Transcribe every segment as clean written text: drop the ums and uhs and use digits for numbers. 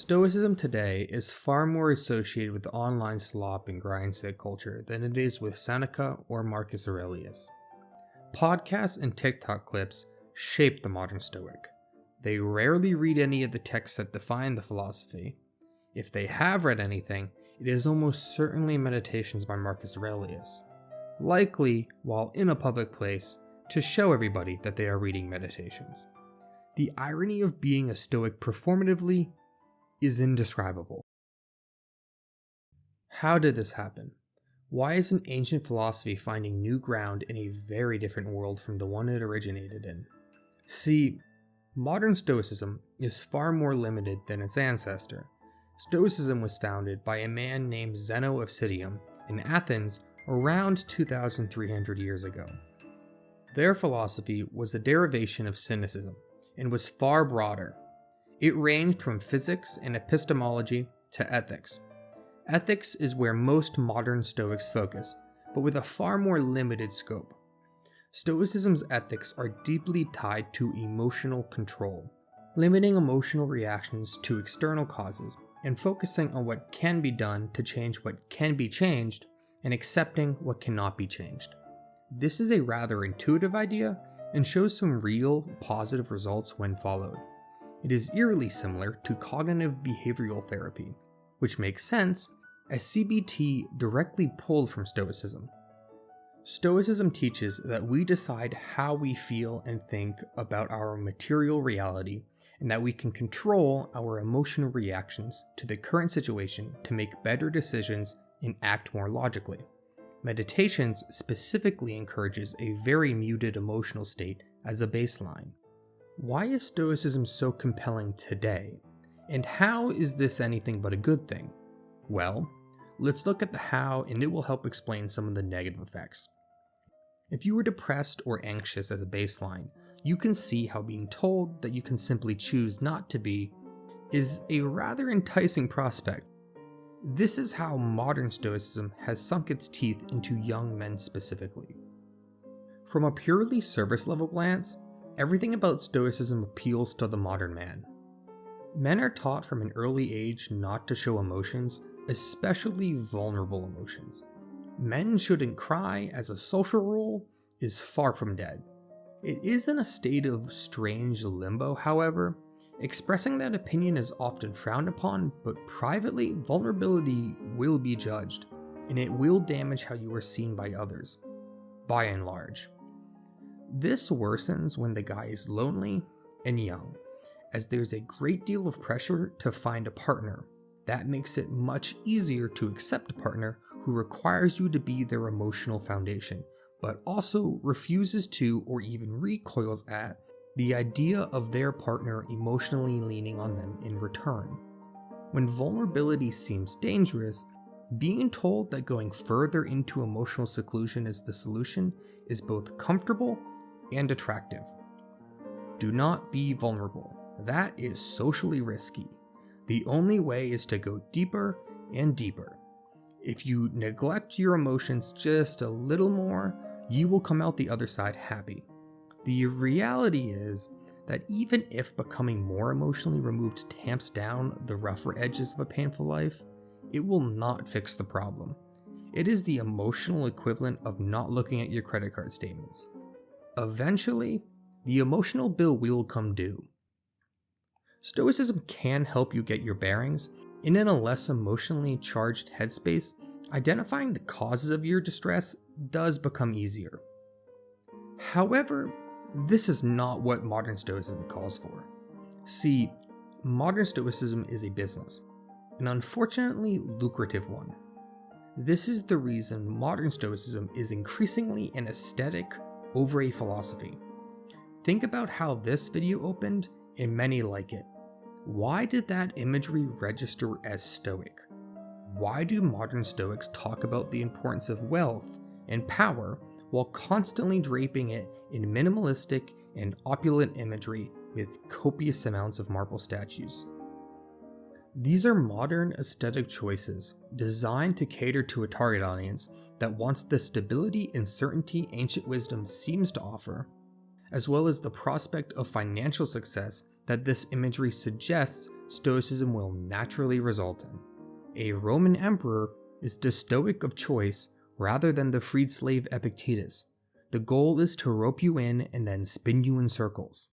Stoicism today is far more associated with online slop and grindstick culture than it is with Seneca or Marcus Aurelius. Podcasts and TikTok clips shape the modern Stoic. They rarely read any of the texts that define the philosophy. If they have read anything, it is almost certainly Meditations by Marcus Aurelius, likely while in a public place to show everybody that they are reading Meditations. The irony of being a Stoic performatively is indescribable. How did this happen? Why is an ancient philosophy finding new ground in a very different world from the one it originated in? See, modern Stoicism is far more limited than its ancestor. Stoicism was founded by a man named Zeno of Citium in Athens around 2,300 years ago. Their philosophy was a derivation of Cynicism and was far broader. It ranged from physics and epistemology to ethics. Ethics is where most modern Stoics focus, but with a far more limited scope. Stoicism's ethics are deeply tied to emotional control, limiting emotional reactions to external causes and focusing on what can be done to change what can be changed and accepting what cannot be changed. This is a rather intuitive idea and shows some real positive results when followed. It is eerily similar to cognitive behavioral therapy, which makes sense as CBT directly pulled from Stoicism. Stoicism teaches that we decide how we feel and think about our material reality, and that we can control our emotional reactions to the current situation to make better decisions and act more logically. Meditations specifically encourages a very muted emotional state as a baseline. Why is Stoicism so compelling today? And how is this anything but a good thing? Well, let's look at the how, and it will help explain some of the negative effects. If you were depressed or anxious as a baseline, you can see how being told that you can simply choose not to be is a rather enticing prospect. This is how modern Stoicism has sunk its teeth into young men specifically. From a purely surface level glance, everything about Stoicism appeals to the modern man. Men are taught from an early age not to show emotions, especially vulnerable emotions. Men shouldn't cry as a social rule is far from dead. It is in a state of strange limbo, however. Expressing that opinion is often frowned upon, but privately, vulnerability will be judged, and it will damage how you are seen by others, by and large. This worsens when the guy is lonely and young, as there's a great deal of pressure to find a partner. That makes it much easier to accept a partner who requires you to be their emotional foundation, but also refuses to or even recoils at the idea of their partner emotionally leaning on them in return. When vulnerability seems dangerous, being told that going further into emotional seclusion is the solution is both comfortable and attractive. Do not be vulnerable. That is socially risky. The only way is to go deeper and deeper. If you neglect your emotions just a little more, you will come out the other side happy. The reality is that even if becoming more emotionally removed tamps down the rougher edges of a painful life, it will not fix the problem. It is the emotional equivalent of not looking at your credit card statements. Eventually, the emotional bill will come due. Stoicism can help you get your bearings, and in a less emotionally charged headspace, identifying the causes of your distress does become easier. However, this is not what modern Stoicism calls for. See, modern Stoicism is a business, an unfortunately lucrative one. This is the reason modern Stoicism is increasingly an aesthetic over a philosophy. Think about how this video opened and many like it. Why did that imagery register as Stoic? Why do modern Stoics talk about the importance of wealth and power while constantly draping it in minimalistic and opulent imagery with copious amounts of marble statues? These are modern aesthetic choices designed to cater to a target audience that wants the stability and certainty ancient wisdom seems to offer, as well as the prospect of financial success that this imagery suggests Stoicism will naturally result in. A Roman emperor is the Stoic of choice rather than the freed slave Epictetus. The goal is to rope you in and then spin you in circles.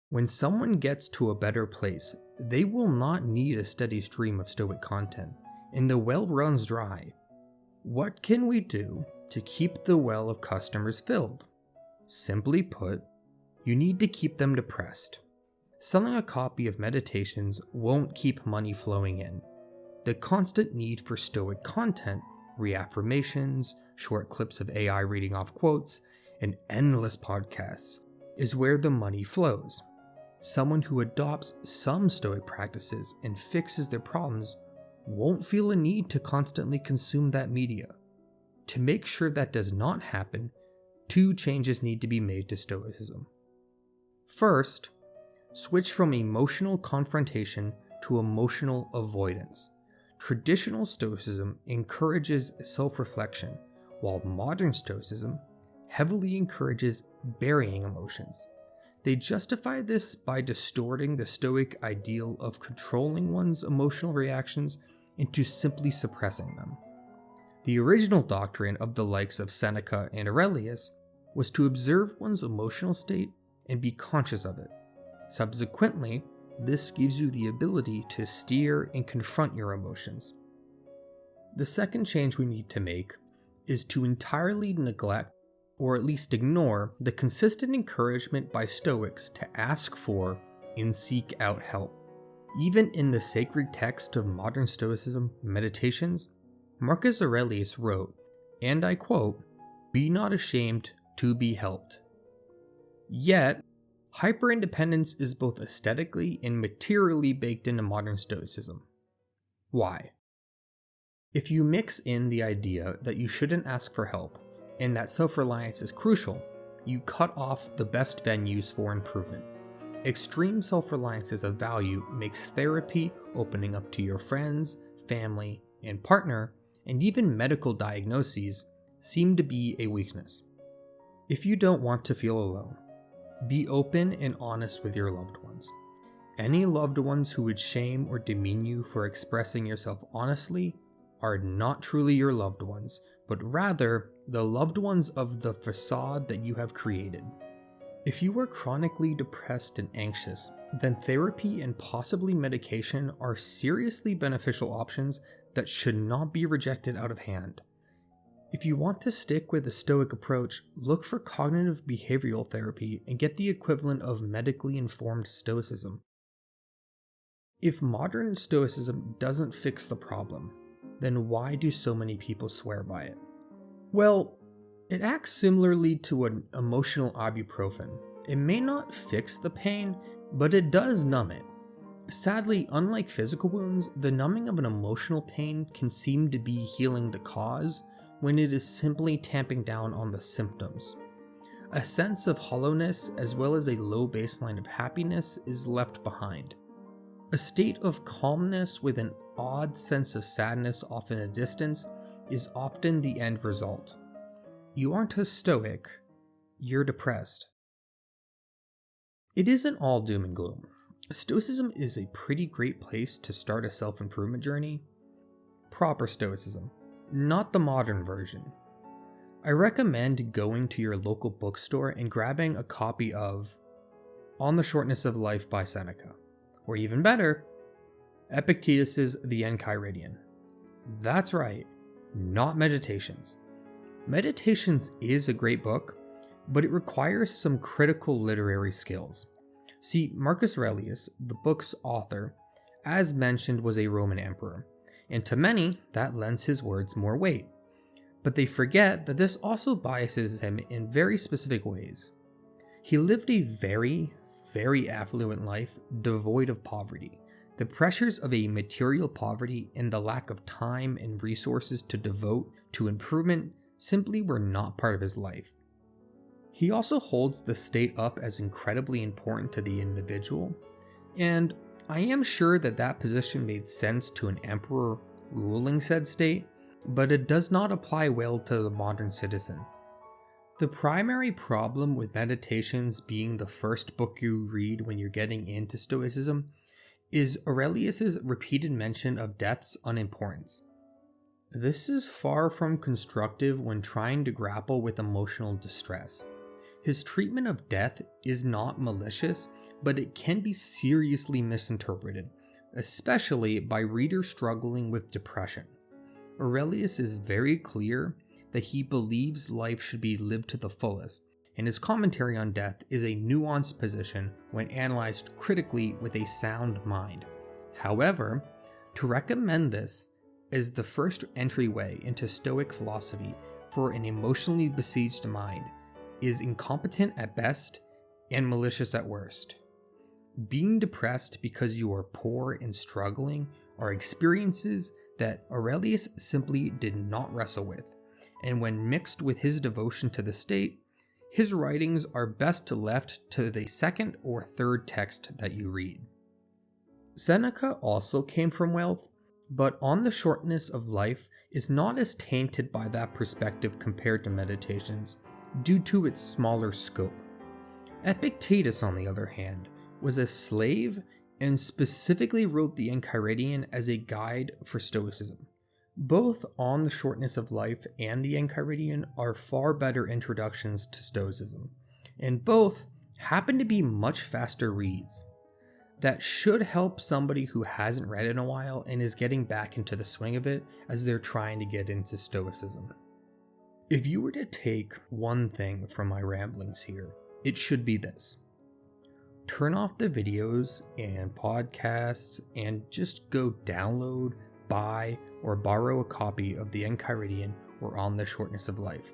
When someone gets to a better place, they will not need a steady stream of Stoic content, and the well runs dry. What can we do to keep the well of customers filled? Simply put, you need to keep them depressed. Selling a copy of Meditations won't keep money flowing in. The constant need for Stoic content, reaffirmations, short clips of AI reading off quotes, and endless podcasts is where the money flows. Someone who adopts some Stoic practices and fixes their problems won't feel a need to constantly consume that media. To make sure that does not happen, 2 changes need to be made to Stoicism. First, switch from emotional confrontation to emotional avoidance. Traditional Stoicism encourages self-reflection, while modern Stoicism heavily encourages burying emotions. They justify this by distorting the Stoic ideal of controlling one's emotional reactions into simply suppressing them. The original doctrine of the likes of Seneca and Aurelius was to observe one's emotional state and be conscious of it. Subsequently, this gives you the ability to steer and confront your emotions. The second change we need to make is to entirely neglect, or at least ignore, the consistent encouragement by Stoics to ask for and seek out help. Even in the sacred text of modern Stoicism, Meditations, Marcus Aurelius wrote, and I quote, "Be not ashamed to be helped." Yet, hyper-independence is both aesthetically and materially baked into modern Stoicism. Why? If you mix in the idea that you shouldn't ask for help, and that self-reliance is crucial, you cut off the best venues for improvement. Extreme self-reliance as a value makes therapy, opening up to your friends, family, and partner, and even medical diagnoses seem to be a weakness. If you don't want to feel alone, be open and honest with your loved ones. Any loved ones who would shame or demean you for expressing yourself honestly are not truly your loved ones, but rather the loved ones of the facade that you have created. If you are chronically depressed and anxious, then therapy and possibly medication are seriously beneficial options that should not be rejected out of hand. If you want to stick with the Stoic approach, look for cognitive behavioral therapy and get the equivalent of medically informed Stoicism. If modern Stoicism doesn't fix the problem, then why do so many people swear by it? Well, it acts similarly to an emotional ibuprofen. It may not fix the pain, but it does numb it. Sadly, unlike physical wounds, the numbing of an emotional pain can seem to be healing the cause, when it is simply tamping down on the symptoms. A sense of hollowness as well as a low baseline of happiness is left behind. A state of calmness with an odd sense of sadness off in the distance is often the end result. You aren't a Stoic, you're depressed. It isn't all doom and gloom. Stoicism is a pretty great place to start a self-improvement journey. Proper Stoicism, not the modern version. I recommend going to your local bookstore and grabbing a copy of On the Shortness of Life by Seneca, or even better, Epictetus' The Enchiridion. That's right, not Meditations. Meditations is a great book, but it requires some critical literary skills. See, Marcus Aurelius, the book's author, as mentioned, was a Roman emperor, and to many, that lends his words more weight. But they forget that this also biases him in very specific ways. He lived a very, very affluent life, devoid of poverty. The pressures of a material poverty and the lack of time and resources to devote to improvement simply were not part of his life. He also holds the state up as incredibly important to the individual, and I am sure that that position made sense to an emperor ruling said state, but it does not apply well to the modern citizen. The primary problem with Meditations being the first book you read when you're getting into Stoicism is Aurelius's repeated mention of death's unimportance. This is far from constructive when trying to grapple with emotional distress. His treatment of death is not malicious, but it can be seriously misinterpreted, especially by readers struggling with depression. Aurelius is very clear that he believes life should be lived to the fullest, and his commentary on death is a nuanced position when analyzed critically with a sound mind. However, to recommend this as the first entryway into Stoic philosophy for an emotionally besieged mind is incompetent at best and malicious at worst. Being depressed because you are poor and struggling are experiences that Aurelius simply did not wrestle with, and when mixed with his devotion to the state, his writings are best left to the second or third text that you read. Seneca also came from wealth, but On the Shortness of Life is not as tainted by that perspective compared to Meditations, due to its smaller scope. Epictetus, on the other hand, was a slave and specifically wrote the Enchiridion as a guide for Stoicism. Both On the Shortness of Life and the Enchiridion are far better introductions to Stoicism, and both happen to be much faster reads. That should help somebody who hasn't read in a while and is getting back into the swing of it as they're trying to get into Stoicism. If you were to take one thing from my ramblings here, it should be this. Turn off the videos and podcasts and just go download, buy, or borrow a copy of the Enchiridion or On the Shortness of Life.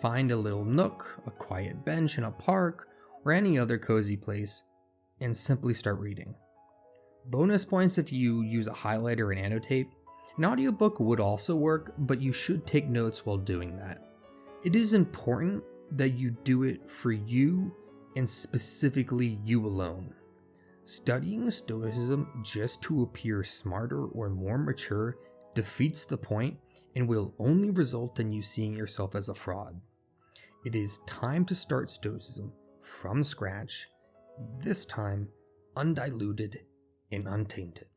Find a little nook, a quiet bench in a park, or any other cozy place, and simply start reading. Bonus points if you use a highlighter and annotate. An audiobook would also work, but you should take notes while doing that. It is important that you do it for you and specifically you alone. Studying Stoicism just to appear smarter or more mature defeats the point and will only result in you seeing yourself as a fraud. It is time to start Stoicism from scratch, this time undiluted and untainted.